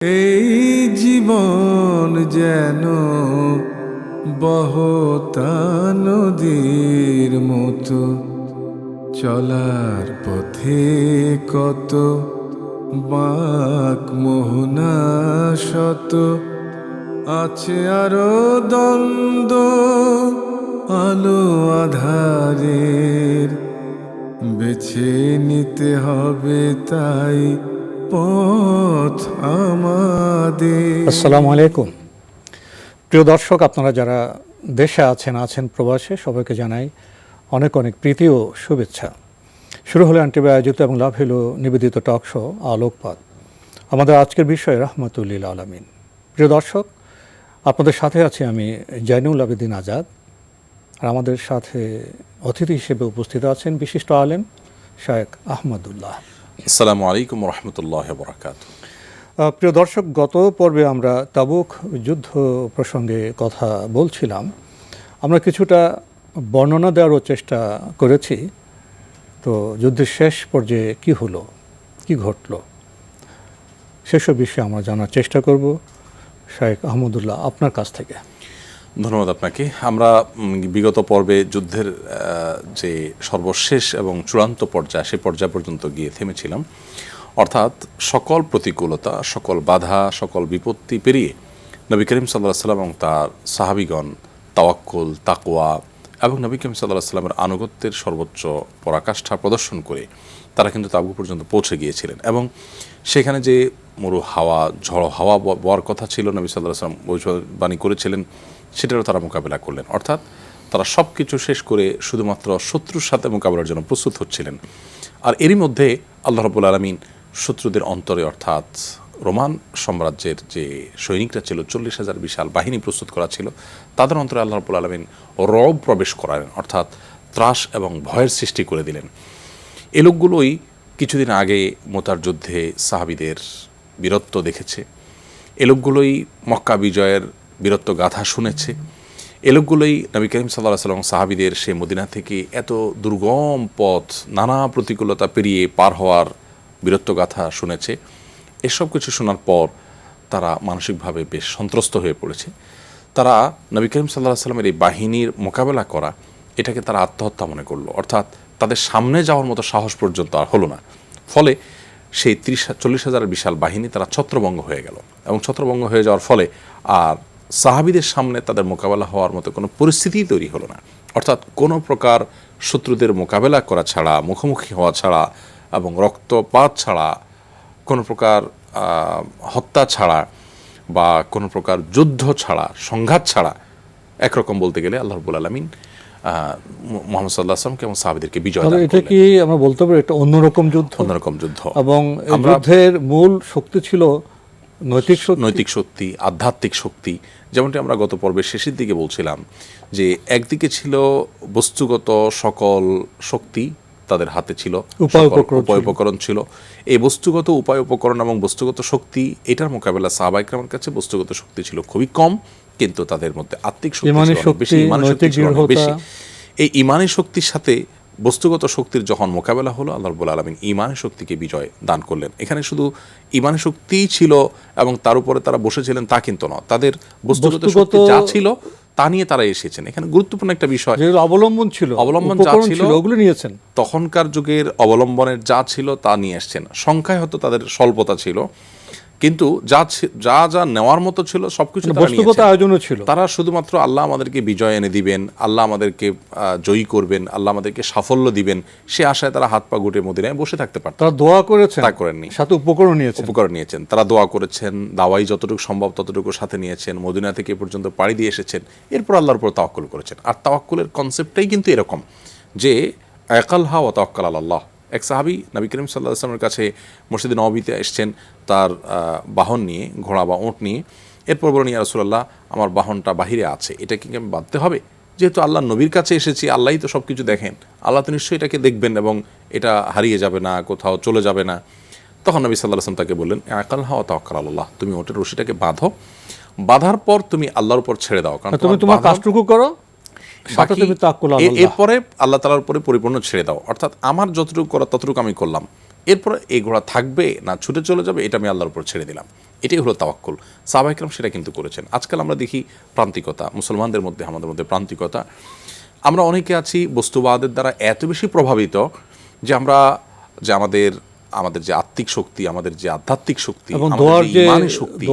এই জীবন যেন বহতা নদীর মতো, চলার পথে কত বাঁক মোহনা শত, আছে আরো দ্বন্দ্ব আলো আধারের, বেছে নিতে হবে তাই পথ আমাদের। আসসালামু আলাইকুম প্রিয় দর্শক, আপনারা যারা দেশে আছেন প্রবাসে, সবাইকে জানাই অনেক অনেক প্রীতি ও শুভেচ্ছা। শুরু হলো আন্টিবে আয়োজিত এবং লাভ হলো নিবেদিত টক শো আলোকপাত। আমাদের আজকের বিষয় রাহমাতুল লিল আলামিন। প্রিয় দর্শক, আপনাদের সাথে আছি আমি জাইনুল আবেদিন আজাদ, আর আমাদের সাথে অতিথি হিসেবে উপস্থিত আছেন বিশিষ্ট আলেম শায়েখ আহমদুল্লাহ। আসসালামু আলাইকুম রহমতুল্লাহ বরকাতুহু। প্রিয় দর্শক, গত পর্বে আমরা তাবুক যুদ্ধ প্রসঙ্গে কথা বলছিলাম। আমরা কিছুটা বর্ণনা দেওয়ারও চেষ্টা করেছি। তো যুদ্ধের শেষ পর্যায়ে কি হলো, কি ঘটলো, সেসব বিষয়ে আমরা জানার চেষ্টা করব শায়েখ আহমদুল্লাহ আপনার কাছ থেকে। ধন্যবাদ আপনাকে। আমরা বিগত পর্বে যুদ্ধের যে সর্বশেষ এবং চূড়ান্ত পর্যায়, সে পর্যায় পর্যন্ত গিয়ে থেমেছিলাম। অর্থাৎ সকল প্রতিকূলতা, সকল বাধা, সকল বিপত্তি পেরিয়ে নবী করিম সাল্লাল্লাহু আলাইহি ওয়াসাল্লাম এবং তার সাহাবীগণ তাওয়াক্কুল, তাকওয়া এবং নবী করিম সাল্লাল্লাহু আলাইহি ওয়াসাল্লামের আনুগত্যের সর্বোচ্চ পরাকাষ্ঠা প্রদর্শন করে তারা কিন্তু তাবুক পর্যন্ত পৌঁছে গিয়েছিলেন। এবং সেখানে যে মরু হাওয়া, ঝড়ো হাওয়া বওয়ার কথা ছিল, নবী সাল্লাল্লাহু আলাইহি ওয়াসাল্লাম ভবিষ্যদ্বাণী করেছিলেন, সেটারও তারা মোকাবেলা করলেন। অর্থাৎ তারা সব কিছু শেষ করে শুধুমাত্র শত্রুর সাথে মোকাবেলার জন্য প্রস্তুত হচ্ছিলেন। আর এরই মধ্যে আল্লাহ রাব্বুল আলামিন শত্রুদের অন্তরে, অর্থাৎ রোমান সাম্রাজ্যের যে সৈনিকরা ছিল, 40,000 বিশাল বাহিনী প্রস্তুত করা ছিল, তাদের অন্তরে আল্লাহ রাব্বুল আলামিন রব প্রবেশ করালেন, অর্থাৎ ত্রাস এবং ভয়ের সৃষ্টি করে দিলেন। এ লোকগুলোই কিছুদিন আগে মুতার যুদ্ধে সাহাবীদের বীরত্ব দেখেছে, এ লোকগুলোই মক্কা বিজয়ের বীরত্ব গাথা শুনেছে, এ লোকগুলোই নবী করিম সাল্লাল্লাহু আলাইহি ওয়াসাল্লাম সাহাবীদের সেই মদিনা থেকে এত দুর্গম পথ, নানা প্রতিকূলতা পেরিয়ে পার হওয়ার বীরত্ব গাথা শুনেছে। এসব কিছু শোনার পর তারা মানসিকভাবে বেশ সন্ত্রস্ত হয়ে পড়েছে। তারা নবী করিম সাল্লাল্লাহু আলাইহি ওয়াসাল্লামের এই বাহিনীর মোকাবেলা করা, এটাকে তারা আত্মহত্যা মনে করলো। অর্থাৎ তাদের সামনে যাওয়ার মতো সাহস পর্যন্ত আর হলো না। ফলে সেই 40,000 বিশাল বাহিনী তারা ছত্রভঙ্গ হয়ে গেল। এবং ছত্রভঙ্গ হয়ে যাওয়ার ফলে আর সাহাবীদের সামনে তাদের মোকাবেলা হওয়ার মতো কোনো পরিস্থিতিই তৈরি হলো না। অর্থাৎ কোনো প্রকার শত্রুদের মোকাবেলা করা ছাড়া, মুখোমুখি হওয়া ছাড়া এবং রক্তপাত ছাড়া, কোনো প্রকার হত্যা ছাড়া বা কোনো প্রকার যুদ্ধ ছাড়া, সংঘাত ছাড়া, একরকম বলতে গেলে আল্লাহ রাব্বুল আলামিন মুহাম্মদ সাল্লাল্লাহু আলাইহি ওয়াসাল্লামকে এবং সাহাবীদেরকে বিজয় দান করলেন। এটা কি আমরা বলতে পারি এটা অন্যরকম যুদ্ধ? অন্যরকম যুদ্ধ। এবং যুদ্ধের মূল শক্তি ছিল নৈতিক শক্তি, আধ্যাত্মিক শক্তি। যেমনটি আমরা গত পর্বের শেষের দিকে বলছিলাম যে একদিকে ছিল বস্তুগত সকল শক্তি, তাদের হাতে ছিল উপায় উপকরণ ছিল। এই বস্তুগত উপায় উপকরণ এবং বস্তুগত শক্তি, এটার মোকাবেলা সাহাবা ইকরামের কাছে বস্তুগত শক্তি ছিল খুবই কম, কিন্তু তাদের মধ্যে আত্মিক শক্তি বেশি, ইমানি শক্তি ছিল বেশি। এই ইমানি শক্তির সাথে বস্তুগত শক্তির যখন মোকাবেলা হলো, আল্লাহ রাব্বুল আলামিন ইমানি শক্তিকে বিজয় দান করলেন। এখানে শুধু ইমানি শক্তিই ছিল এবং তার উপরে তারা বসেছিলেন তা কিন্তু নয়, তাদের বস্তুগত শক্তি যা ছিল তা নিয়ে তারা এসেছেন। এখানে গুরুত্বপূর্ণ একটা বিষয়, অবলম্বন যা ছিল ওগুলো নিয়েছেন, তখনকার যুগের অবলম্বনের যা ছিল তা নিয়ে এসেছেন। সংখ্যায় হয়তো তাদের স্বল্পতা ছিল, কিন্তু যা যা নেওয়ার মতো ছিল সবকিছু বস্তুগত আয়োজনও ছিল। তারা শুধুমাত্র আল্লাহ আমাদেরকে বিজয় এনে দিবেন, আল্লাহ আমাদেরকে জয়ী করবেন, আল্লাহ আমাদেরকে সাফল্য দিবেন, সে আশায় তারা হাত পা গুটিয়ে মদিনায় বসে থাকতে পারত। তারা দোয়া করেছেন, তা করেননি, সাথে উপকরণ নিয়েছেন। তারা দোয়া করেছেন, দাওয়াই যতটুকু সম্ভব ততটুকু সাথে নিয়েছেন, মদিনা থেকে পর্যন্ত পাড়ি দিয়ে এসেছেন, এরপর আল্লাহর উপর তাওয়াক্কুল করেছেন। আর তাওয়াক্কুলের কনসেপ্টটাই কিন্তু এরকম যে আকালহা ওয়া তাওয়াক্কাল আলাল্লাহ। এক সাহাবী নবী করিম সাল্লাল্লাহু আলাইহি ওয়াসাল্লামের কাছে মসজিদে নববীতে এসেছেন তার বাহন নিয়ে, ঘোড়া বা উট নিয়ে। এরপর বলেন, ইয়া রাসূলুল্লাহ, আমার বাহনটা বাহিরে আছে, এটা কি আমি বাঁধতে হবে? যেহেতু আল্লাহ নবীর কাছে এসেছি, আল্লাহই তো সব কিছু দেখেন, আল্লাহ তো নিশ্চয়ই এটাকে দেখবেন এবং এটা হারিয়ে যাবে না, কোথাও চলে যাবে না। তখন নবী সাল্লাল্লাহু আলাইহি ওয়াসাল্লাম তাকে বললেন, আকালহা ওয়া তাওয়াক্কাল আলাল্লাহ, তুমি ওটের রশিটাকে বাঁধো, বাঁধার পর তুমি আল্লাহর উপর ছেড়ে দাও, কারণ তুমি তোমার কাজটুকু করো, এরপরে আল্লাহ তাআলার উপরে পরিপূর্ণ ছেড়ে দাও। অর্থাৎ আমার যতটুকু করা ততটুকু আমি করলাম, এরপর এই ঘোড়া থাকবে না ছুটে চলে যাবে, এটা আমি আল্লাহর উপর ছেড়ে দিলাম। এটাই হলো তাওয়াক্কুল। সাহাবা ইকরাম সেটা কিন্তু করেছেন। আজকাল আমরা দেখি প্রান্তিকতা, মুসলমানদের মধ্যে, আমাদের মধ্যে প্রান্তিকতা। আমরা অনেকে আছি বস্তুবাদের দ্বারা এত বেশি প্রভাবিত যে আমরা যে আমাদের যে আত্মিক শক্তি, আমাদের যে আধ্যাত্মিক শক্তি, এবং আমাদের যে ইমানি শক্তি,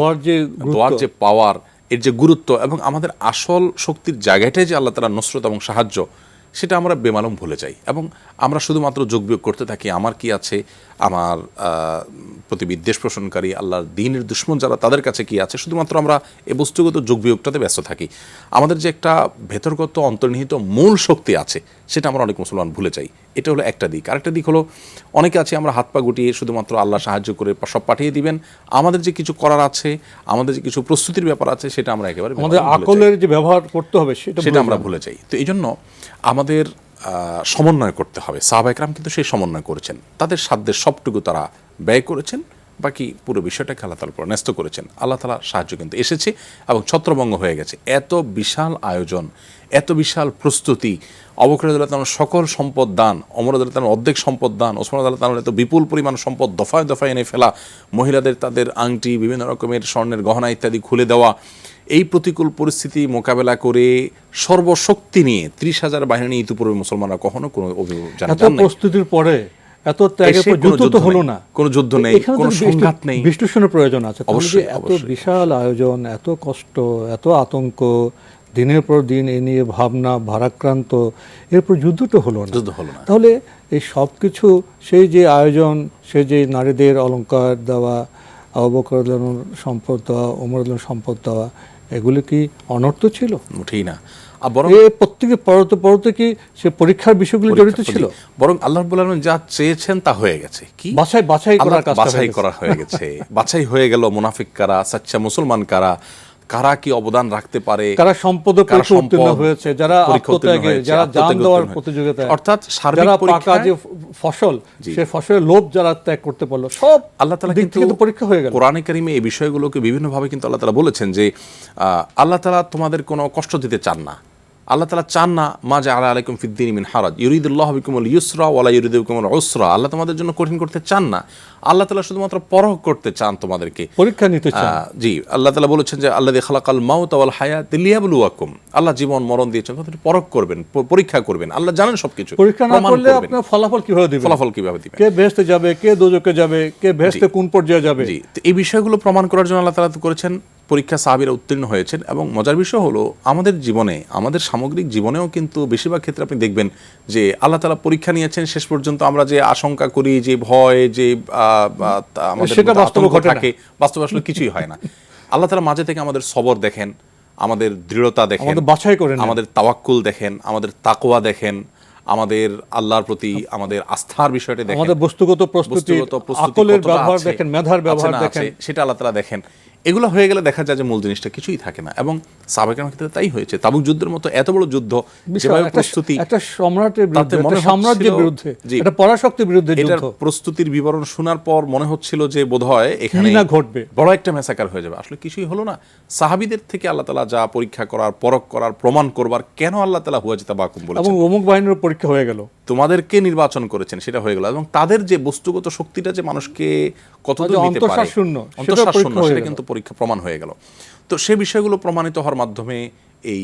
দোয়ার যে পাওয়ার, এর যে গুরুত্ব এবং আমাদের আসল শক্তির জায়গাটাই যে আল্লাহ তাআলার নসরত এবং সাহায্য, সেটা আমরা বেমালুম ভুলে যাই এবং আমরা শুধুমাত্র যোগ বিয়োগ করতে থাকি। আমার কি আছে, আমার প্রতি বিদ্বেষ পোষণকারী আল্লাহর দ্বীনের দুশমন যারা, তাদের কাছে কি আছে, শুধুমাত্র আমরা এই বস্তুগত যোগ বিয়োগটাতে ব্যস্ত থাকি। আমাদের যে একটা ভেতরগত অন্তর্নিহিত মূল শক্তি আছে, সেটা আমরা অনেক মুসলমান ভুলে যাই। এটা হলো একটা দিক। আরেকটা দিক হলো, অনেকে আছে আমরা হাত পা গুটিয়ে শুধুমাত্র আল্লাহ সাহায্য করে সব পাঠিয়ে দিবেন, আমাদের যে কিছু করার আছে, আমাদের যে কিছু প্রস্তুতির ব্যাপার আছে, সেটা আমরা একেবারে আমাদের আকলের যে ব্যবহার করতে হবে সেটা আমরা ভুলে যাই। তো এই জন্য আমাদের সমন্বয় করতে হবে। সাহাবা ইকরাম কিন্তু সেই সমন্বয় করেছেন, তাদের সাধ্যের সবটুকু তারা ব্যয় করেছেন, বাকি পুরো বিষয়টাকে আল্লাহ তাআলার উপর ন্যস্ত করেছেন। আল্লাহ তাআলার সাহায্য কিন্তু এসেছে এবং ছত্রভঙ্গ হয়ে গেছে। এত বিশাল আয়োজন, এত বিশাল প্রস্তুতি, আবু বকর রাদিয়াল্লাহু তাআলার সকল সম্পদ দান, ওমর রাদিয়াল্লাহু তাআলার অর্ধেক সম্পদ দান, ওসমান রাদিয়াল্লাহু তাআলার এত বিপুল পরিমাণ সম্পদ দফায় দফায় এনে ফেলা, মহিলাদের তাদের আংটি, বিভিন্ন রকমের স্বর্ণের গহনা ইত্যাদি খুলে দেওয়া, এই প্রতিকূল পরিস্থিতি মোকাবেলা করে সর্বশক্তি নিয়ে 30,000 বাহিনী নিয়ে ইতিপূর্বে মুসলমানরা কখনো কোনো অভিযোগ এত প্রস্তুতির পরে, এত ত্যাগের পর যুদ্ধ তো হলো না, কোনো যুদ্ধ নেই, কোনো সংঘাত নেই। বিশ্লেষণের প্রয়োজন আছে। অবশ্যই এত বিশাল আয়োজন, এত কষ্ট, এত আতঙ্ক, দিনের পর দিন এ নিয়ে ভাবনা, ভারাক্রান্ত, এরপর যুদ্ধ তো হলো না। তাহলে এই সব কিছু, সেই যে আয়োজন, সেই যে নারীদের অলংকার দেওয়া, আবু বকর রাদিয়াল্লাহু আনহুর সম্পদ দেওয়া, ওমর রাদিয়াল্লাহু আনহুর সম্পদ দেওয়া, এগুলো কি অনর্থ ছিল? মোটেই না। বরং প্রত্যেকে পরতে কি সে পরীক্ষার বিষয়গুলো জড়িত ছিল? বরং আল্লাহ রাব্বুল আলামিন যা চেয়েছেন তা হয়ে গেছে। কি বাছাই করা হয়ে গেছে। বাছাই হয়ে গেল মুনাফিক কারা, সাচ্চা মুসলমান কারা, কারা কি অবদান রাখতে পারে, কারা সম্পদ উত্তীর্ণ হয়েছে, যারা আত্মত্যাগে, যারা জান দেওয়ার প্রতিযোগিতায়, অর্থাৎ সার্বিক পরীক্ষা, যে ফসল, সে ফসলের লোভ যারা ত্যাগ করতে পারলো, সব আল্লাহ তাআলা কিন্তু পরীক্ষা হয়ে গেল। কোরআনে কারিমে এই বিষয়গুলোকে বিভিন্নভাবে কিন্তু আল্লাহ তাআলা বলেছেন যে আল্লাহ তাআলা তোমাদের কোনো কষ্ট দিতে চান না। আল্লাহ তাআলা চান না মা জাআলা আলাইকুম ফিদ-দীনি মিন হারাজ ইউরিদুল্লাহু বিকুমুল ইউসরা ওয়া লা ইউরিদু বিকুমুল উসরা। আল্লাহ তোমাদের জন্য কঠিন করতে চান না, আল্লাহ তাআলা শুধুমাত্র পরখ করতে চান, তোমাদেরকে পরীক্ষা নিতে চান। জি, আল্লাহ তাআলা বলেছেন যে আল্লাযী খালাকাল মাউতা ওয়াল হায়াতা লিয়াবলুয়াকুম। আল্লাহ জীবন মরণ দিয়েছেন, তোমাদের পরখ করবেন, পরীক্ষা করবেন। আল্লাহ জানেন সবকিছু। পরীক্ষা না করলে আপনার ফলাফল কিভাবে দিবেন? কে বেহেশতে যাবে, কে দোজখে যাবে, কে বেহেশতে কোন পর্যায়ে যাবে? জি, তো এই বিষয়গুলো প্রমাণ করার জন্য আল্লাহ তাআলা করেছেন পরীক্ষা। সাহাবীরা উত্তীর্ণ হয়েছেন। এবং মজার বিষয় হলো, আমাদের জীবনে, আমাদের সামগ্রিক জীবনেও কিন্তু বেশিরভাগ ক্ষেত্রে আপনি দেখবেন যে আল্লাহ তাআলা পরীক্ষা নিয়েছেন। শেষ পর্যন্ত আমরা যে আশঙ্কা করি, যে ভয়, যে আমাদের বাস্তবে থাকে, বাস্তবে আসলে কিছুই হয় না। আল্লাহ তাআলা মাঝে থেকে আমাদের সবর দেখেন, আমাদের দৃঢ়তা দেখেন, আমাদের বাছাই করেন, আমাদের তাওয়াক্কুল দেখেন, আমাদের তাকওয়া দেখেন, আমাদের আল্লাহর প্রতি আমাদের আস্থার বিষয়টা দেখেন, আমাদের বস্তুগত প্রস্তুতি, আকলের ব্যবহার দেখেন, মেধার ব্যবহার দেখেন, সেটা আল্লাহ তাআলা দেখেন। এগুলো হয়ে গেলে দেখা যায় যে মূল জিনিসটা কিছুই থাকে না। এবং সাহাবা কিরামের ক্ষেত্রে তাই হয়েছে। তাবুক যুদ্ধের মতো এত বড় যুদ্ধ, যেভাবে প্রস্তুতি, একটা সম্রাটের বিরুদ্ধে, একটা সাম্রাজ্যের বিরুদ্ধে, একটা পরাশক্তির বিরুদ্ধে যুদ্ধ, এটার প্রস্তুতির বিবরণ শোনার পর মনে হচ্ছিল যে বোধহয় এখানে ঘটবে, বড় একটা ম্যাসাকার হয়ে যাবে। আসলে কিছুই হলো না। সাহাবীদের থেকে আল্লাহ তাআলা যা পরীক্ষা করার, পরখ করার, প্রমাণ করবার, কেন আল্লাহ তাআলা হুয়াজিতাবাকুম বলেছেন, এবং অমুক বাহিনীর পরীক্ষা হয়ে গেল, তোমাদেরকে নির্বাচন করেছেন, সেটা হয়ে গেল। এবং তাদের যে বস্তুগত শক্তিটা যে মানুষকে কতদূর নিতে পারে, অন্তঃসার শূন্য, সেটা কিন্তু পরীক্ষা প্রমাণ হয়ে গেল। তো সেই বিষয়গুলো প্রমাণিত হওয়ার মাধ্যমে এই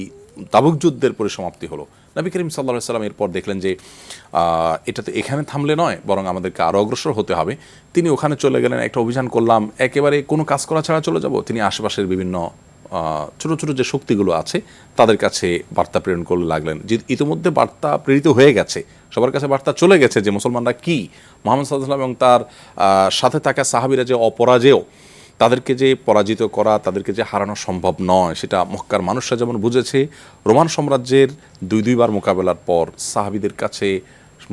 তাবুক যুদ্ধের পরিসমাপ্তি হলো। নবী করিম সাল্লাল্লাহু আলাইহি ওয়াসাল্লাম এরপর দেখলেন যে এটা তো এখানে থামলে নয়, বরং আমাদেরকে আরও অগ্রসর হতে হবে। তিনি ওখানে চলে গেলেন, একটা অভিযান করলাম, একেবারে কোনো কাজ করা ছাড়া চলে যাব। তিনি আশেপাশের বিভিন্ন ছোটো ছোটো যে শক্তিগুলো আছে তাদের কাছে বার্তা প্রেরণ করতে লাগলেন। যে ইতিমধ্যে বার্তা প্রেরিত হয়ে গেছে, সবার কাছে বার্তা চলে গেছে যে মুসলমানরা কি, মুহাম্মদ সাল্লাল্লাহু আলাইহি ওয়াসাল্লাম এবং তার সাথে থাকা সাহাবীরা যে অপরাজেয়, তাদেরকে যে পরাজিত করা, তাদেরকে যে হারানো সম্ভব নয়, সেটা মক্কার মানুষরা যেমন বুঝেছে, রোমান সাম্রাজ্যের দুইবার মোকাবেলার পর সাহাবীদের কাছে,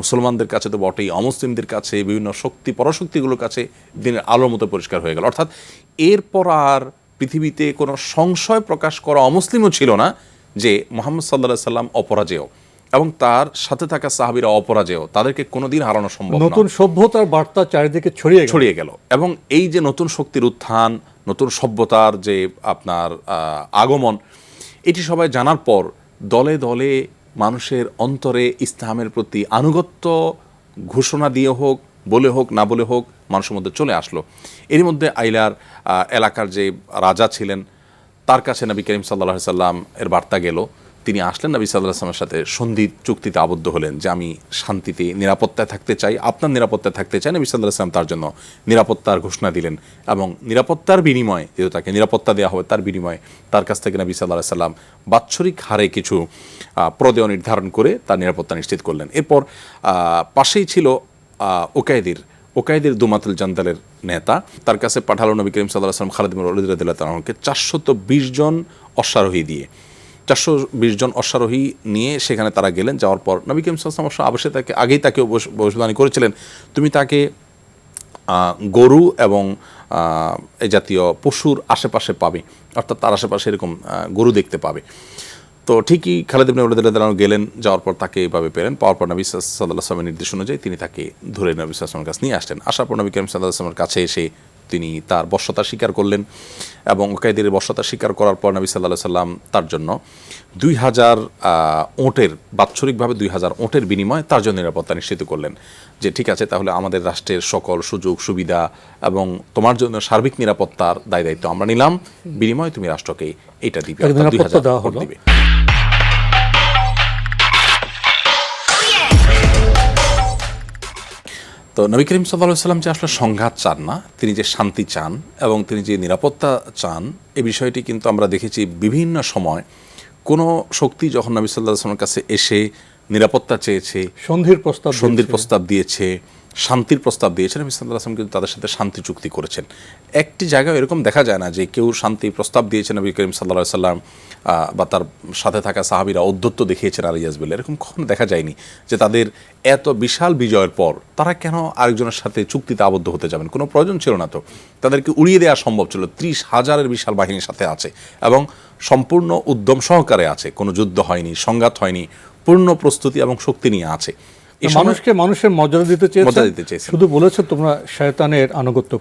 মুসলমানদের কাছে তো বটেই, অমুসলিমদের কাছে, বিভিন্ন শক্তি পরাশক্তিগুলোর কাছে দিনের আলোর মতো পরিষ্কার হয়ে গেল। অর্থাৎ এরপর আর পৃথিবীতে কোনো সংশয় প্রকাশ করা অমুসলিমও ছিল না যে মুহাম্মদ সাল্লাল্লাহু আলাইহি ওয়াসাল্লাম অপরাজেয় এবং তার সাথে থাকা সাহাবীরা অপরাজেয়, তাদেরকে কোনোদিন হারানো সম্ভব না। নতুন সভ্যতার বার্তা চারিদিকে ছড়িয়ে গেল। এবং এই যে নতুন শক্তির উত্থান, নতুন সভ্যতার যে আপনার আগমন, এটি সবাই জানার পর দলে দলে মানুষের অন্তরে ইসলামের প্রতি আনুগত্য ঘোষণা দিয়ে হোক, বলে হোক না বলে হোক মানুষের মধ্যে চলে আসলো। এরই মধ্যে আইলার এলাকার যে রাজা ছিলেন তার কাছে নবী করিম সাল্লাল্লাহু আলাইহি সাল্লাম এর বার্তা গেল। তিনি আসলেন, নবী সাল্লাল্লাহু আলাইহি সাল্লামের সাথে সন্ধি চুক্তিতে আবদ্ধ হলেন যে আমি শান্তিতে নিরাপত্তায় থাকতে চাই, আপনার নিরাপত্তায় থাকতে চাই। নবী সাল্লাল্লাহু আলাইহি সাল্লাম তার জন্য নিরাপত্তার ঘোষণা দিলেন এবং নিরাপত্তার বিনিময়ে, যেহেতু তাকে নিরাপত্তা দেওয়া হবে, তার বিনিময়ে তার কাছ থেকে নবী সাল্লাল্লাহু আলাইহি সাল্লাম বাৎসরিক হারে কিছু প্রদেয় নির্ধারণ করে তার নিরাপত্তা নিশ্চিত করলেন। এরপর পাশেই ছিল ওকাইদের দুমাতুল জান্দালের নেতা, তার কাছে পাঠালো নবী করিম সাল্লাল্লাহু আলাইহি সাল্লাম খালিদ বিন ওয়ালিদ রাদিয়াল্লাহু তাআলা আনহুকে 420 জন অশ্বারোহী দিয়ে, 420 জন অশ্বারোহী নিয়ে সেখানে তারা গেলেন। যাওয়ার পর নবী করিম সাল্লাল্লাহু আলাইহি ওয়াসাল্লাম অবশ্যই তাকে আগেই তাকে ভবিষ্যদ্বাণী করেছিলেন, তুমি তাকে গরু এবং এই জাতীয় পশুর আশেপাশে পাবে, অর্থাৎ তার আশেপাশে এরকম গরু দেখতে পাবে। তো ঠিকই খালিদ ইবনে ওয়ালিদ রাদিয়াল্লাহু আনহু গেলেন, যাওয়ার পর তাকে এইভাবে পেলেন। পাওয়ার পর নবী সাল্লাল্লাহু আলাইহি ওয়াসাল্লামের নির্দেশ অনুযায়ী তিনি তাকে ধরে নবী সাল্লাল্লাহু আলাইহি ওয়াসাল্লামের কাছে নিয়ে আসলেন। আসার পর নবী করিম সাল্লাল্লাহু আলাইহি ওয়াসাল্লামের কাছে এসে তিনি তার বশ্যতা স্বীকার করলেন এবং ওকাইদের বশ্যতা স্বীকার করার পর নবী সাল্লাল্লাহু আলাইহি ওয়াসাল্লাম তার জন্য 2000 ওঁটের, বাৎসরিকভাবে 2000 ওঁটের বিনিময়ে তার জন্য নিরাপত্তা নিশ্চিত করলেন যে ঠিক আছে, তাহলে আমাদের রাষ্ট্রের সকল সুযোগ সুবিধা এবং তোমার জন্য সার্বিক নিরাপত্তার দায়িত্ব আমরা নিলাম, বিনিময়ে তুমি রাষ্ট্রকে এইটা দিবে, 2000 ওঁট দিবে। তো নবী করিম সাল্লাল্লাহু আলাইহি ওয়াসাল্লাম যে আসলে সংঘাত চান না, তিনি যে শান্তি চান এবং তিনি যে নিরাপত্তা চান, এই বিষয়টি কিন্তু আমরা দেখেছি বিভিন্ন সময় কোনো শক্তি যখন নবী সাল্লাল্লাহু আলাইহি ওয়াসাল্লামের কাছে এসে নিরাপত্তা চেয়েছে, সন্ধির প্রস্তাব দিয়েছে, শান্তির প্রস্তাব দিয়েছে, নবী সাল্লাল্লাহু আলাইহি ওয়াসাল্লাম কিন্তু তাদের সাথে শান্তি চুক্তি করেছেন। একটি জায়গায় এরকম দেখা যায় না যে কেউ শান্তি প্রস্তাব দিয়েছে নবী করিম সাল্লাল্লাহু আলাইহি ওয়াসাল্লাম বা তার সাথে থাকা সাহাবীরা ঔদ্ধত্য দেখিয়েছেন আলিয়াজ বিল্লাহ, এরকম কখনো দেখা যায়নি যে তাদের এত বিশাল বিজয়ের পর তারা কেন আরেকজনের সাথে চুক্তিতে আবদ্ধ হতে যাবেন, কোনো প্রয়োজন ছিল না। তো তাদেরকে উড়িয়ে দেওয়া সম্ভব ছিল, 30,000-এর বিশাল বাহিনীর সাথে আছে এবং সম্পূর্ণ উদ্যম সহকারে আছে, কোনো যুদ্ধ হয়নি, সংঘাত হয়নি, পূর্ণ প্রস্তুতি এবং শক্তি নিয়ে আছে। মানুষের মর্যাদা দিতে চেয়েছে, শুধু বলেছে তোমরা শয়তানের আনুগত্য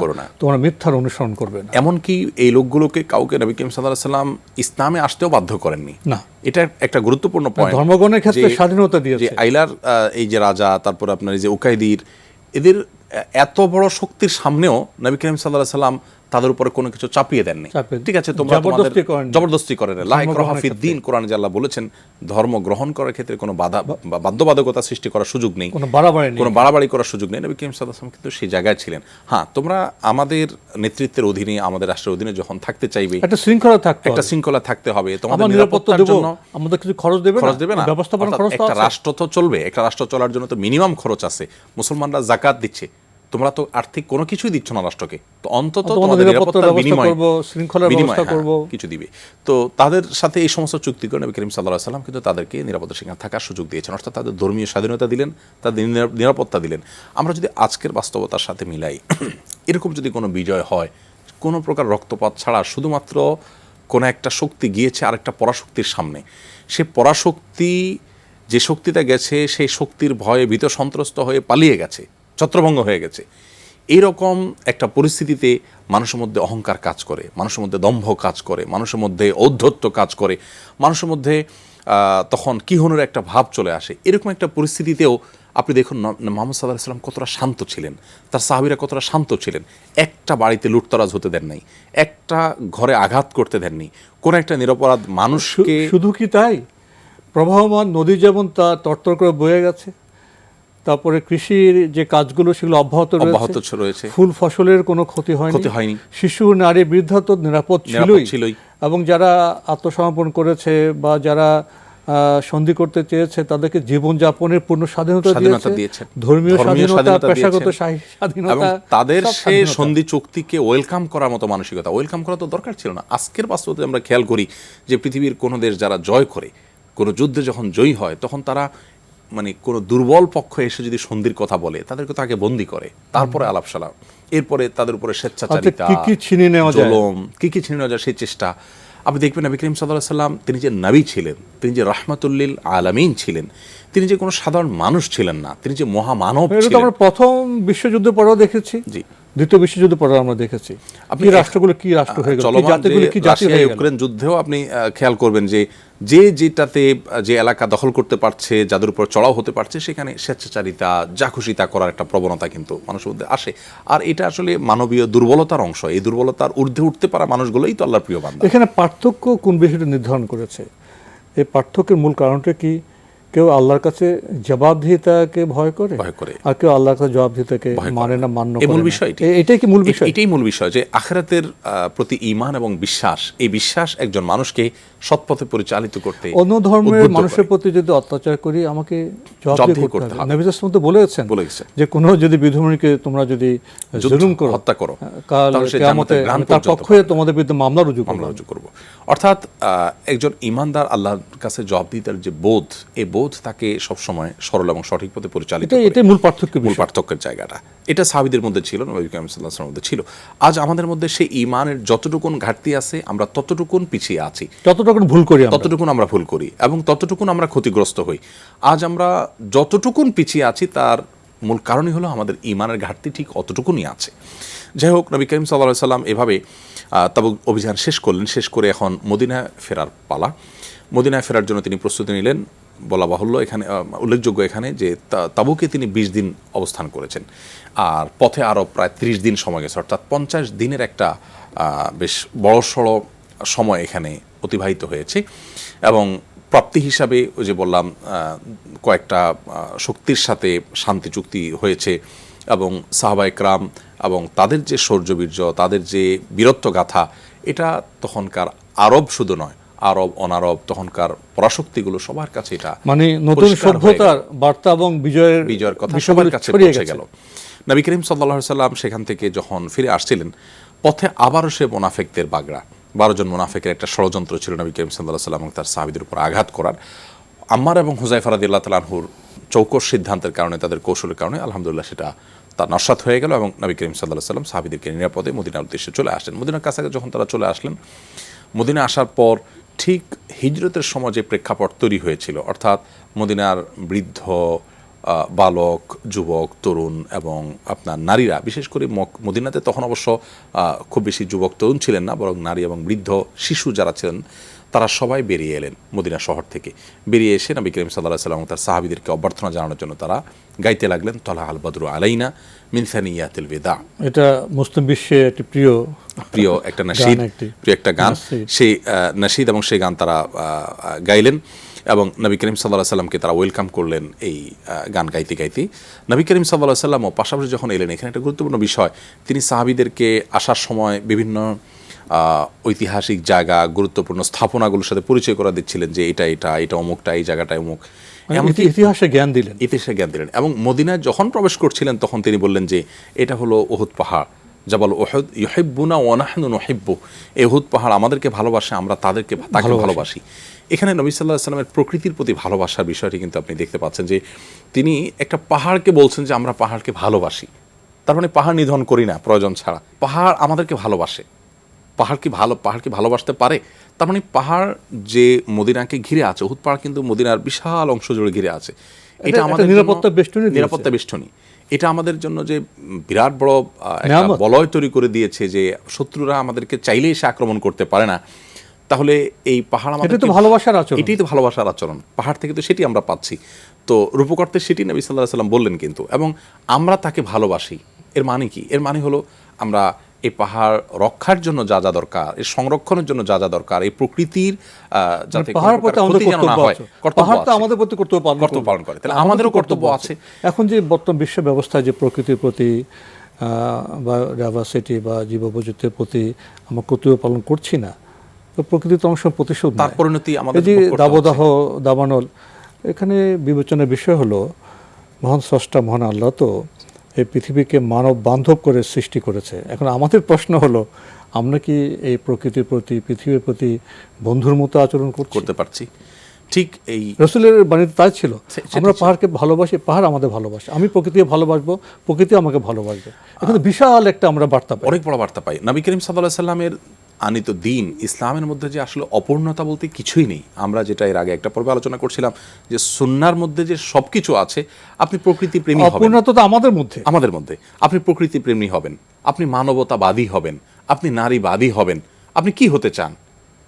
করো না, তোমরা মিথ্যার অনুসরণ করবে না। এমনকি এই লোকগুলোকে কাউকে নবী করিম সাল্লাল্লাহু আলাইহি ওয়াসাল্লাম ইসলামে আসতেও বাধ্য করেননি না। এটা একটা গুরুত্বপূর্ণ পয়েন্ট। ধর্মগণের ক্ষেত্রে স্বাধীনতা দিয়েছে। যে আইলার এই যে রাজা, তারপর আপনার এই যে উকাইদির, এদের এত বড় শক্তির সামনেও নবী করিম সাল্লাল্লাহু আলাইহি ওয়াসাল্লাম তাদের উপরে কোনো কিছু চাপিয়ে দেননি। ঠিক আছে, তোমরা জবরদস্তি করেন না। লা ইকরাহা ফিদ্দীন, কোরআনে যে আল্লাহ বলেছেন ধর্ম গ্রহণ করার ক্ষেত্রে কোনো বাধ্যবাধকতা সৃষ্টি করার সুযোগ নেই, কোনো বাড়াবাড়ি করার সুযোগ নেই। নবী করিম সাল্লাল্লাহু আলাইহি ওয়াসাল্লাম কিন্তু সেই জায়গায় ছিলেন। হ্যাঁ, তোমরা আমাদের নেতৃত্বের অধীনে, আমাদের রাষ্ট্রের অধীনে যখন থাকতে চাইবে, একটা শৃঙ্খলা থাকতে হবে। তোমাদের নিরাপত্তার জন্য আমাদের কিছু খরচ দেবে না, ব্যবস্থাপনা খরচ। একটা রাষ্ট্র তো চলবে, একটা রাষ্ট্র চলার জন্য তো মিনিমাম খরচ আছে। মুসলমানরা যাকাত দিচ্ছে, তোমরা তো আর্থিক কোনো কিছুই দিচ্ছ না রাষ্ট্রকে, তো অন্তত তোমাদের নিরাপত্তার বিনিময়ে কিছু দিবে। তো তাদের সাথে এই সমস্ত চুক্তি করে নবী করিম সাল্লাল্লাহু আলাইহি ওয়াসাল্লাম কিন্তু তাদেরকে নিরাপত্তা সেখানে থাকার সুযোগ দিয়েছেন, অর্থাৎ তাদের ধর্মীয় স্বাধীনতা দিলেন, তাদের নিরাপত্তা দিলেন। আমরা যদি আজকের বাস্তবতার সাথে মিলাই, এরকম যদি কোনো বিজয় হয় কোনো প্রকার রক্তপাত ছাড়া, শুধুমাত্র কোনো একটা শক্তি গিয়েছে আরেকটা পরাশক্তির সামনে, সে পরাশক্তি যে শক্তিটা গেছে সেই শক্তির ভয়ে ভীত সন্ত্রস্ত হয়ে পালিয়ে গেছে, ছত্রভঙ্গ হয়ে গেছে, এইরকম একটা পরিস্থিতিতে মানুষের মধ্যে অহংকার কাজ করে, মানুষের মধ্যে দম্ভ কাজ করে, মানুষের মধ্যে ঔদ্ধত্য কাজ করে, মানুষের মধ্যে তখন কিহনের একটা ভাব চলে আসে। এরকম একটা পরিস্থিতিতেও আপনি দেখুন মুহাম্মদ সাল্লাল্লাহু আলাইহি ওয়াসাল্লাম কতটা শান্ত ছিলেন, তার সাহাবীরা কতটা শান্ত ছিলেন। একটা বাড়িতে লুটতরাজ হতে দেন নাই, একটা ঘরে আঘাত করতে দেননি, কোন একটা নিরপরাধ মানুষকে। শুধু কি তাই, প্রবাহমান নদী যেমন তা তরতর করে বয়ে গেছে, তারপরে কৃষির যে কাজগুলো সেগুলো অব্যাহত রয়েছে, ফুল ফসলের কোনো ক্ষতি হয়নি, শিশু নারী বৃদ্ধা তো নিরাপদ ছিলই, এবং যারা আত্মসমর্পণ করেছে বা যারা সন্ধি করতে চেয়েছে তাদেরকে জীবনযাপনের পূর্ণ স্বাধীনতা দিয়েছে, ধর্মীয় স্বাধীনতা, পেশাগত স্বাধীনতা, এবং তাদের সেই সন্ধি চুক্তিকে ওয়েলকাম করার মতো মানসিকতা, ওয়েলকাম করা তো দরকার ছিল না। আজকের বাস্তবতা আমরা খেয়াল করি যে পৃথিবীর কোনো দেশ যারা জয় করে, কোনো যুদ্ধে যখন জয়ী হয়, তখন তারা মানে কোনো দুর্বল পক্ষ এসে যদি সন্ধির কথা বলে তাদেরকে তাকে বন্দী করে, তারপরে আলাপ সালাপ, এরপরে তাদের উপরে স্বেচ্ছাচারিতা, কি ছিনিয়ে নেওয়া যায় সেই চেষ্টা। আপনি দেখবেন নবী করিম সাল্লাল্লাহু আলাইহি ওয়াসাল্লাম তিনি যে নবী ছিলেন, তিনি যে রাহমাতুল্লিল আলামিন ছিলেন, তিনি যে কোনো সাধারণ মানুষ ছিলেন না, তিনি যে মহামানব এটা তো ছিলেন। আমরা প্রথম বিশ্বযুদ্ধের পরেও দেখেছি, জি, দ্বিতীয় বিশ্বযুদ্ধের পরেও আমরা দেখেছি আপনি কি রাষ্ট্রগুলো কি রাষ্ট্র হয়ে গেল, কি চলমান জাতিগুলো কি যে জাতি রাশিয়া হয়ে গেল। ইউক্রেন যুদ্ধেও আপনি খেয়াল করবেন যে যেটাতে যে এলাকা দখল করতে পারছে, যাদের উপর চড়াও হতে পারছে, সেখানে স্বেচ্ছাচারিতা, যা খুশি তা করার একটা প্রবণতা কিন্তু মানুষের মধ্যে আসে। আর এটা আসলে মানবীয় দুর্বলতার অংশ। এই দুর্বলতার ঊর্ধ্বে উঠতে পারা মানুষগুলোই তো আল্লাহর প্রিয় বান্দা। এখানে পার্থক্য কোন বিষয়টা নির্ধারণ করেছে? এই পার্থক্যের মূল কারণটা কি? কেউ আল্লাহর কাছে জবাবদিহিতাকে ভয় করে, আর কেউ আল্লাহর কাছে জবাবদিহিতাকে মানে না, মান্য করে না। এটাই কি মূল বিষয়? এটাই মূল বিষয়, যে আখিরাতের প্রতি ঈমান এবং বিশ্বাস, এই বিশ্বাস একজন মানুষকে সৎপথে পরিচালিত করতে। অন্য ধর্মের মানুষের প্রতি যদি অত্যাচার করি, আমাকে জবাবদিহি করতে হবে। নবী সাল্লাল্লাহু আলাইহি ওয়াসাল্লাম বলেছেন যে কোনো যদি বিধর্মীকে তোমরা যদি জুলুম করো, হত্যা করো, কাল কিয়ামতে তার পক্ষে তোমাদের বিরুদ্ধে মামলা রুজু করব। অর্থাৎ একজন ঈমানদার আল্লাহর কাছে জবাবদিহিতার যে বোধ, এই বোধ তাকে সবসময় সরল এবং সঠিক পথে পরিচালিত করে। এটাই মূল পার্থক্যের জায়গাটা। এটা সাহাবীদের মধ্যে ছিল, নবী করিম সাল্লাল্লাহু আলাইহি ওয়াসাল্লামের মধ্যে ছিল। আজ আমাদের মধ্যে সেই ঈমানের যতটুকুন ঘাটতি আছে, আমরা ততটুকুন পিছিয়ে আছি, ততটুকুন আমরা ভুল করি এবং ততটুকুন আমরা ক্ষতিগ্রস্ত হই। আজ আমরা যতটুকুন পিছিয়ে আছি তার মূল কারণই হলো আমাদের ঈমানের ঘাটতি ঠিক অতটুকুনই আছে। যাই হোক, নবী করিম সাল্লাল্লাহু আলাইহি ওয়াসাল্লাম এভাবে তাবুক অভিযান শেষ করলেন। শেষ করে এখন মদিনায় ফেরার পালা। মদিনায় ফেরার জন্য তিনি প্রস্তুতি নিলেন। বলা বাহুল্য, এখানে উল্লেখযোগ্য এখানে যে তাবুকে তিনি 20 দিন অবস্থান করেছেন, আর পথে আরও প্রায় 30 দিন সময় গেছে। অর্থাৎ 50 দিনের একটা বেশ বড়সড় সময় এখানে অতিবাহিত হয়েছে। এবং প্রাপ্তি হিসাবে ওই যে বললাম, কয়েকটা শক্তির সাথে শান্তি চুক্তি হয়েছে, এবং সাহাবা ইকরাম এবং তাদের যে শৌর্যবীর্য, তাদের যে বীরত্ব গাথা, এটা তখনকার আরব শুধু নয়, আরব অনারব তখনকার পরাশক্তিগুলো সবার কাছে এটা মানে নতুন সভ্যতার বার্তা এবং বিজয়ের কথা সবার কাছে পৌঁছে গেল। নবী করিম সাল্লাল্লাহু আলাইহি ওয়াসাল্লাম সেখান থেকে যখন ফিরে আসছিলেন, পথে আবারও সে মুনাফিকদের বাগড়া, 12 জন মুনাফিকের একটা ষড়যন্ত্র ছিল নবী করিম সাল্লাল্লাহু আলাইহি ওয়াসাল্লাম এবং তার সাহাবীদের উপর আঘাত করার। আম্মার এবং হুযায়ফা রাদিয়াল্লাহু তাআলা আনহুর চৌকস সিদ্ধান্তের কারণে, তাদের কৌশলের কারণে আলহামদুলিল্লাহ সেটা তার নস্যাৎ হয়ে গেল, এবং নবী করিম সাল্লাল্লাহু আলাইহি ওয়াসাল্লাম সাহাবীদেরকে নিরাপদে মদিনার উদ্দেশ্যে চলে আসলেন। মদিনার কাছাকাছি যখন তারা চলে আসলেন, মদিনা আসার পর ঠিক হিজরতের সময় যে প্রেক্ষাপট তৈরি হয়েছিল, অর্থাৎ মদিনার বৃদ্ধ, বালক, যুবক, তরুণ এবং আপনার নারীরা, বিশেষ করে মদিনাতে তখন অবশ্য খুব বেশি যুবক তরুণ ছিলেন না, বরং নারী এবং বৃদ্ধ শিশু যারা ছিলেন তারা সবাই বেরিয়ে এলেন মদিনা শহর থেকে। বেরিয়ে এসে নবী করিম সাল্লাল্লাহু আলাইহি ওয়াসাল্লাম তার সাহাবীদেরকে অভ্যর্থনা জানানোর জন্য তারা গাইতে লাগলেন, তলা আল বদরু আলাইনা মিন সানিয়াতিল বিদা। এটা মুসলিম বিশ্বে একটি প্রিয় একটা নাশিদ, প্রিয় একটা গান। সেই নাশিদ এবং সেই গান তারা গাইলেন, এবং নবী করিম সাল্লাল্লাহু আলাইহি ওয়াসাল্লামকে তারা ওয়েলকাম করলেন এই গান গাইতে গাইতে। নবী করিম সাল্লাল্লাহু আলাইহি ওয়াসাল্লামও পাশাপাশি যখন এলেন, এখানে একটা গুরুত্বপূর্ণ বিষয়, তিনি সাহাবীদেরকে আসার সময় বিভিন্ন ঐতিহাসিক জায়গা, গুরুত্বপূর্ণ স্থাপনাগুলোর সাথে পরিচয় করে দিচ্ছিলেন, যে এটা অমুকটা, এই জায়গাটা অমুক, ইতিহাসে জ্ঞান দিলেন। এবং মদিনায় যখন প্রবেশ করছিলেন তখন তিনি বললেন যে এটা হলো উহুদ পাহাড়, জাবাল উহুদ ইউহিব্বুনা ওয়া নাহনু নুহিব্বু। এই উহুদ পাহাড় আমাদেরকে ভালোবাসে, আমরা তাকে ভালোবাসি। এখানে নবী সাল্লাল্লাহু আলাইহি ওয়াসাল্লামের প্রকৃতির প্রতি ভালোবাসার বিষয়টি কিন্তু আপনি দেখতে পাচ্ছেন, যে তিনি একটা পাহাড়কে বলছেন যে আমরা পাহাড়কে ভালোবাসি। তার মানে পাহাড় নিধন করি না প্রয়োজন ছাড়া, পাহাড় আমাদেরকে ভালোবাসে। পাহাড় কি ভালোবাসতে পারে? তার মানে পাহাড় যে মদিনাকে ঘিরে আছে, উহুদ পাহাড় কিন্তু মদিনার বিশাল অংশ জুড়ে ঘিরে আছে। এটা আমাদের নিরাপত্তা বেষ্টনী। এটা আমাদের জন্য যে বিরাট বড় একটা বলয় তৈরি করে দিয়েছে, যে শত্রুরা আমাদেরকে চাইলে এসে আক্রমণ করতে পারে না। তাহলে এই পাহাড় আমাদের, এটাই তো ভালোবাসার আচরণ। পাহাড় থেকে তো সেটি আমরা পাচ্ছি। তো রূপকর্তে সেটি নবী সাল্লাল্লাহু আলাইহি ওয়াসাল্লাম বললেন কিন্তু, এবং আমরা তাকে ভালোবাসি। এর মানে কি? এর মানে হলো আমরা এই পাহাড় রক্ষার জন্য যা যা দরকার, এর সংরক্ষণের জন্য যা যা দরকার, এই প্রকৃতির যাতে ক্ষতি যেন না হয়, আমাদের প্রতি কর্তব্য পালন করে, তাহলে আমাদেরও কর্তব্য আছে। এখন যে বর্তমান বিশ্ব ব্যবস্থায় যে প্রকৃতির প্রতি বা ডাইভার্সিটি বা জীববৈচিত্র্যের প্রতি আমরা কর্তব্য পালন করছি না, তো প্রকৃতির অংশ প্রতিশোধ, তার পরিণতি আমাদের যে দাবানল। এখানে বিবেচনার বিষয় হলো, মহান স্রষ্টা মহান আল্লাহ তো এই পৃথিবীকে মানব বান্ধব করে সৃষ্টি করেছে। এখন আমাদের প্রশ্ন হলো, আমরা কি এই প্রকৃতির প্রতি, পৃথিবীর প্রতি বন্ধুর মতো আচরণ করতে পারছি? ঠিক এই রাসূলের বাণীতে তাই ছিল, আমরা পাহাড়কে ভালোবাসি, পাহাড় আমাদের ভালোবাসে, আমি প্রকৃতিকে ভালোবাসবো, প্রকৃতি আমাকে ভালোবাসবে। এখানে বিশাল একটা আমরা বার্তা পাই, অনেক বড় বার্তা পাই। নবী করিম সাল্লাল্লাহু আলাইহি ওয়াসাল্লামের আনিত দিন, ইসলামের মধ্যে যে আসলে অপূর্ণতা বলতে কিছুই নেই। আমরা যেটা এর আগে একটা পর্বে আলোচনা করছিলাম যে সুন্নাহর মধ্যে যে সব কিছু আছে, আপনি প্রকৃতি প্রেমী হবেন, অপূর্ণতা তো আমাদের মধ্যে, আপনি প্রকৃতি প্রেমী হবেন, আপনি মানবতাবাদী হবেন, আপনি নারীবাদী হবেন, আপনি কি হতে চান,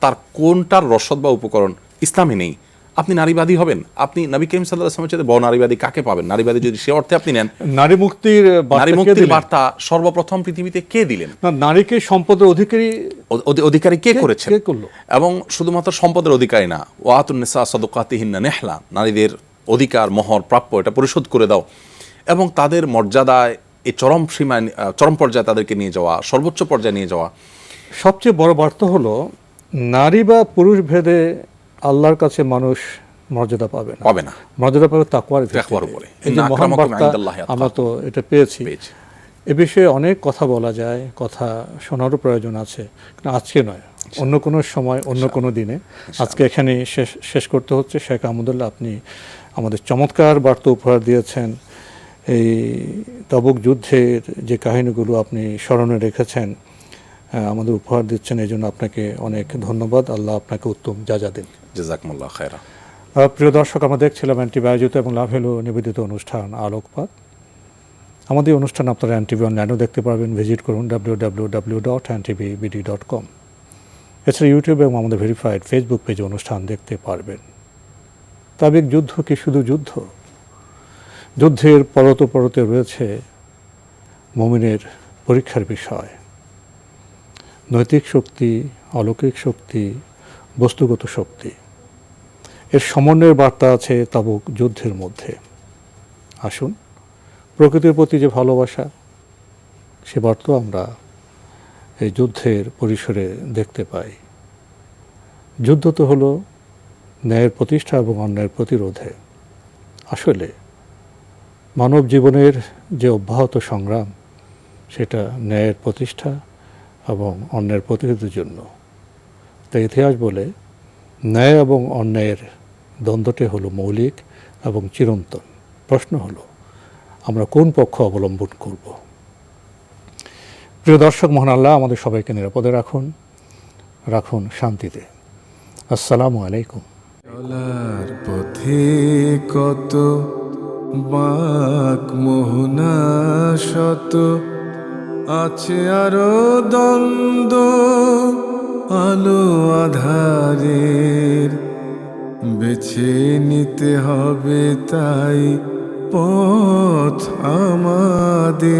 তার কোনটার রসদ বা উপকরণ ইসলামে নেই। আপনি নারীবাদী হবেন, আপনি নবী করিম সাল্লাল্লাহু আলাইহি ওয়াসাল্লামের চাইতে বড় নারীবাদী কাকে পাবেন? নারীবাদী যদি সে অর্থে আপনি নেন, নারী মুক্তির নারী মুক্তির বার্তা সর্বপ্রথম পৃথিবীতে কে দিলেন? নারীকে সম্পদের অধিকারী কে করেছেন? কে করলো? এবং শুধুমাত্র সম্পদের অধিকারী না, ওয়াতুন নিসা সাদকাতিহিন্না নেহলা, নারীদের অধিকার মহর প্রাপ্য এটা পরিশোধ করে দাও, এবং তাদের মর্যাদায় এই চরম পর্যায়ে তাদেরকে নিয়ে যাওয়া, সর্বোচ্চ পর্যায়ে নিয়ে যাওয়া। সবচেয়ে বড় বার্তা হলো নারী বা পুরুষ ভেদে আল্লাহর কাছে মানুষ মর্যাদা পাবে না, মর্যাদা পাবে তাকওয়ার উপরে। এই যে মহান বার্তা আমরা তো এটা পেয়েছি। এ বিষয়ে অনেক কথা বলা যায়, কথা শোনারও প্রয়োজন আছে, আজকে নয়, অন্য কোনো সময়, অন্য কোনো দিনে। আজকে এখানে শেষ করতে হচ্ছে। শেখ আহমদুল্লাহ, আপনি আমাদের চমৎকার বার্তা উপহার দিয়েছেন। এই তাবুক যুদ্ধের যে কাহিনীগুলো আপনি স্মরণে রেখেছেন, আমাদের উপহার দিচ্ছেন, এই জন্য আপনাকে অনেক ধন্যবাদ। আল্লাহ আপনাকে উত্তম যা দিন। জাযাকুমুল্লাহ খায়রা। প্রিয় দর্শক, আমরা দেখছিলাম এনটিভি আয়োজিত এবং লাভেলো নিবেদিত অনুষ্ঠান আলোকপাত। আমাদের অনুষ্ঠান আপনারা এনটিভি অনলাইনেও দেখতে পারবেন। ভিজিট করুন www.ntvbd.com। এছাড়া ইউটিউব এবং আমাদের ভেরিফাইড ফেসবুক পেজে অনুষ্ঠান দেখতে পারবেন। তাবিক যুদ্ধ কি শুধু যুদ্ধ? যুদ্ধের পরতে রয়েছে মুমিনের পরীক্ষার বিষয়, নৈতিক শক্তি, অলৌকিক শক্তি, বস্তুগত শক্তি। এর সমন্বয়ের বার্তা আছে তাবুক যুদ্ধের মধ্যে। আসুন, প্রকৃতির প্রতি যে ভালোবাসা, সে বার্তা আমরা এই যুদ্ধের পরিসরে দেখতে পাই। যুদ্ধ তো হলো ন্যায়ের প্রতিষ্ঠা এবং অন্যায়ের প্রতিরোধে। আসলে মানব জীবনের যে অব্যাহত সংগ্রাম, সেটা ন্যায়ের প্রতিষ্ঠা এবং অন্যায়ের প্রতিরোধের জন্য। তাই ইতিহাস বলে ন্যায় এবং অন্যায়ের দ্বন্দ্বটি হলো মৌলিক এবং চিরন্তন। প্রশ্ন হলো আমরা কোন পক্ষ অবলম্বন করব? প্রিয় দর্শক, মহান আল্লাহ আমাদের সবাইকে নিরাপদে রাখুন শান্তিতে। আসসালামু আলাইকুম। চলার পথে কত বাঁক মোহনা শত, আছে আরো দ্বন্দ্ব আলো আধারের, বেছে নিতে হবে তাই পথ আমাদের।